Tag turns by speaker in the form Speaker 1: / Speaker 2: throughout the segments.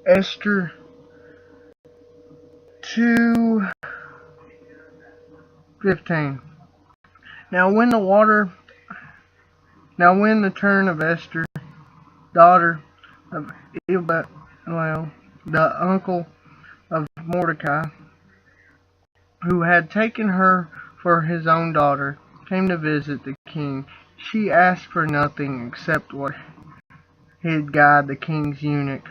Speaker 1: Esther 2:15. Now when the turn of Esther, daughter of Abihail, the uncle of Mordecai, who had taken her for his own daughter, came to visit the king, she asked for nothing except what Hegai, the king's eunuch,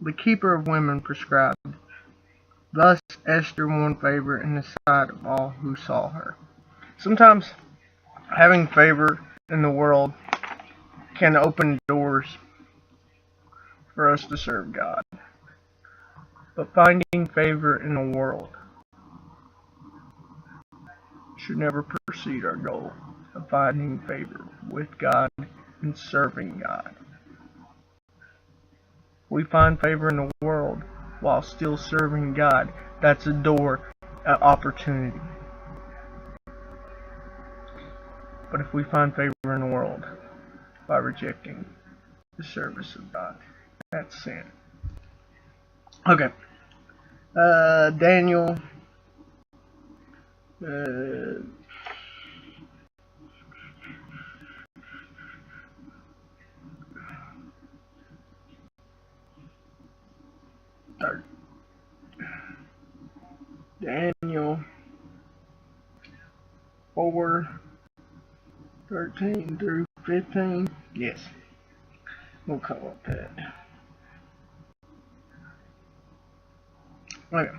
Speaker 1: the keeper of women, prescribed. Thus Esther won favor in the sight of all who saw her. Sometimes having favor in the world can open doors for us to serve God. But finding favor in the world should never precede our goal of finding favor with God and serving God. We find favor in the world while still serving God. That's a door, an opportunity. But if we find favor in the world by rejecting the service of God, that's sin. Okay. Daniel 4:13-15. Yes. We'll call up that. Okay.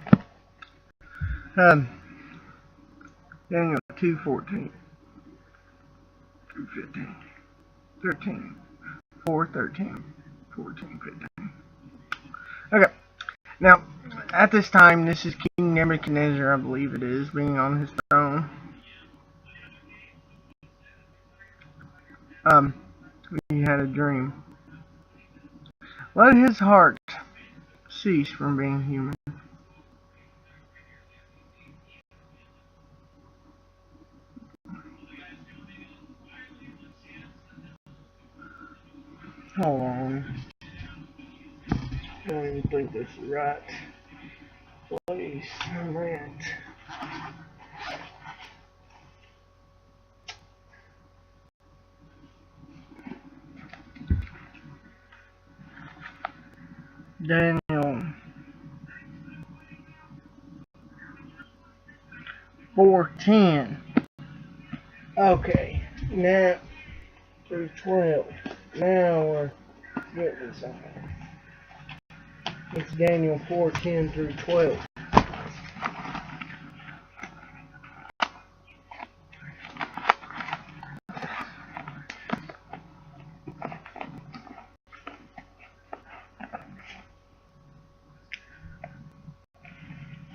Speaker 1: Daniel 2:14-15. 13. 4:13. 14, 15. Okay. Now, at this time, this is King Nebuchadnezzar, I believe it is, being on his throne. He had a dream. Let his heart cease from being human. Hold on. I don't even think this is right. Please, man. Daniel 4:10. Okay, now through 12. Now we're getting something. It's Daniel 4:10-12.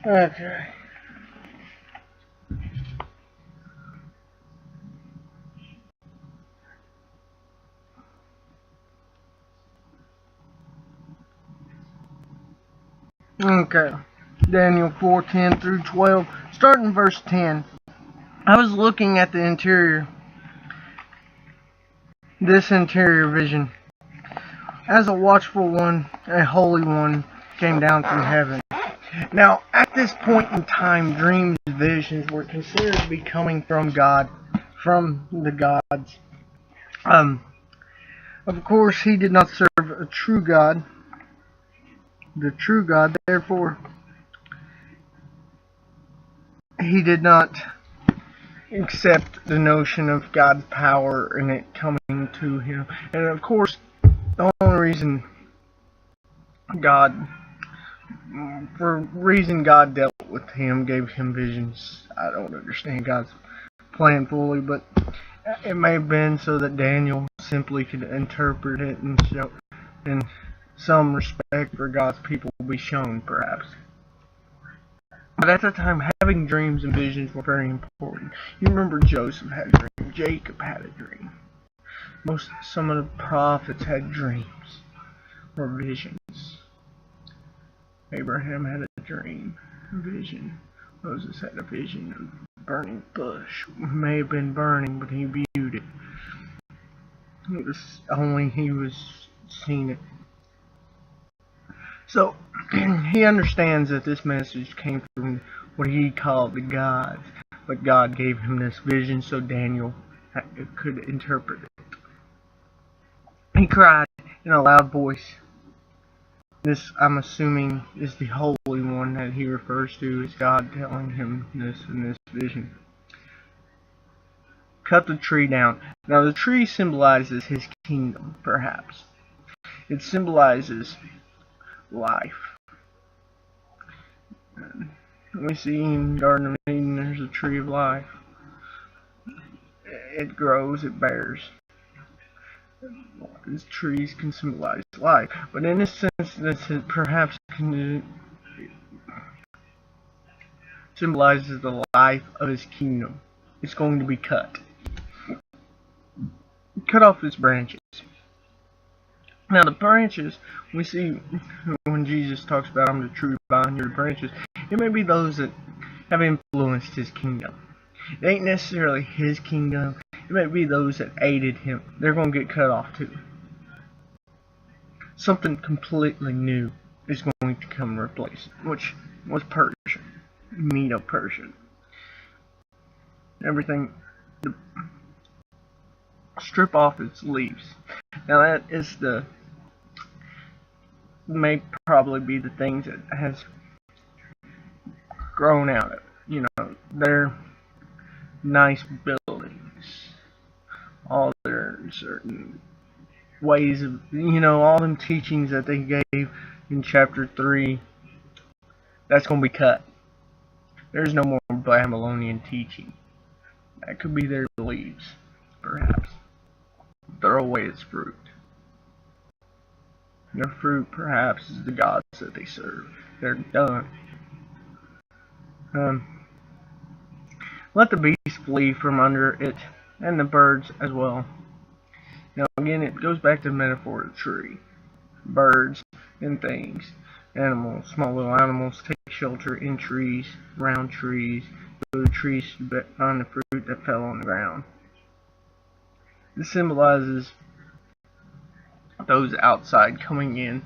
Speaker 1: Okay. Okay. Daniel 4:10-12. Starting verse 10. I was looking at this interior vision. As a watchful one, a holy one came down from heaven. Now, at this point in time, dreams and visions were considered to be coming from God, from the gods. Of course, he did not serve a true God, the true God. Therefore, he did not accept the notion of God's power and it coming to him. And of course, the only reason God dealt with him, gave him visions. I don't understand God's plan fully, but it may have been so that Daniel simply could interpret it and show, and some respect for God's people will be shown, perhaps. But at the time, having dreams and visions were very important. You remember Joseph had a dream. Jacob had a dream. Some of the prophets had dreams or visions. Abraham had a dream, a vision. Moses had a vision of a burning bush. It may have been burning, but he viewed it. It was only he was seeing it. So he understands that this message came from what he called the gods, but God gave him this vision so Daniel could interpret it. He cried in a loud voice. This, I'm assuming, is the Holy One that he refers to as God telling him this in this vision. Cut the tree down. Now the tree symbolizes his kingdom, perhaps. It symbolizes life. We see in Garden of Eden there's a tree of life. It grows, it bears. These trees can symbolize life, but in a sense this perhaps symbolizes the life of his kingdom. It's going to be cut. Cut off its branches. Now the branches, we see when Jesus talks about I'm the true vine, you're the branches, it may be those that have influenced his kingdom. It ain't necessarily his kingdom. It may be those that aided him. They're going to get cut off too. Something completely new is going to come and replace it, which was Persia, Medo-Persian. Everything, strip off its leaves. Now that is may probably be the things that has grown out of, their nice buildings, all their certain ways of, all them teachings that they gave in chapter 3, that's going to be cut. There's no more Babylonian teaching. That could be their beliefs, perhaps. Throw away its fruit. Their fruit, perhaps, is the gods that they serve. They're done. Let the beast flee from under it, and the birds as well. Now again, it goes back to the metaphor of the tree. Birds and things, animals, small little animals take shelter in trees, round trees, go to trees to find the fruit that fell on the ground. This symbolizes those outside coming in.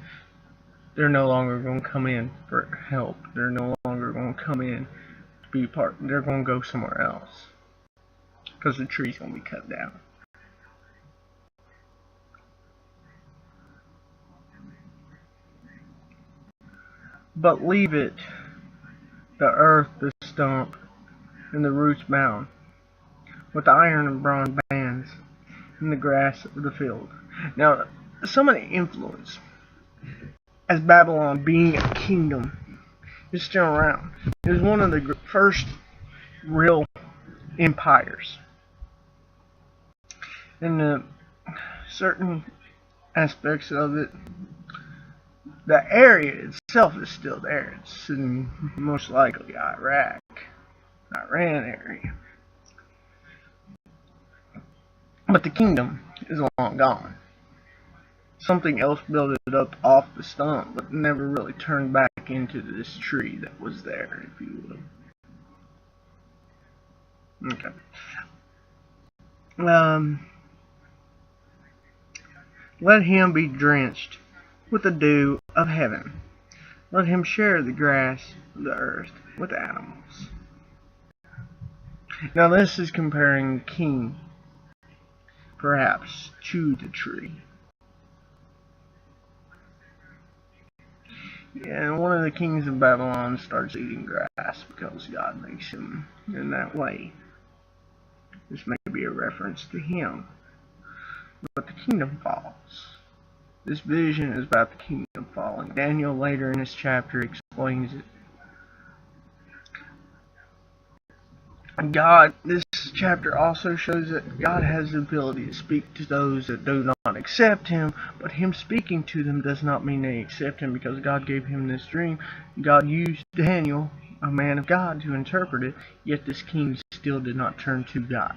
Speaker 1: They're no longer going to come in for help. They're no longer going to come in to be part. They're going to go somewhere else because the tree's going to be cut down. But leave it, the earth, the stump, and the roots bound, with the iron and bronze bands, and the grass of the field. Now, some of the influence, as Babylon being a kingdom, is still around. It was one of the first real empires. And certain aspects of it, the area itself is still there. It's in most likely Iraq, Iran area. But the kingdom is long gone. Something else built it up off the stump, but never really turned back into this tree that was there, if you will. Okay. Let him be drenched with the dew of heaven. Let him share the grass of the earth with animals. Now this is comparing the king, perhaps, to the tree. And one of the kings of Babylon starts eating grass because God makes him in that way. This may be a reference to him. But the kingdom falls. This vision is about the kingdom falling. Daniel later in this chapter explains it. This chapter also shows that God has the ability to speak to those that do not accept him, but him speaking to them does not mean they accept him, because God gave him this dream. God used Daniel, a man of God, to interpret it, yet this king still did not turn to God.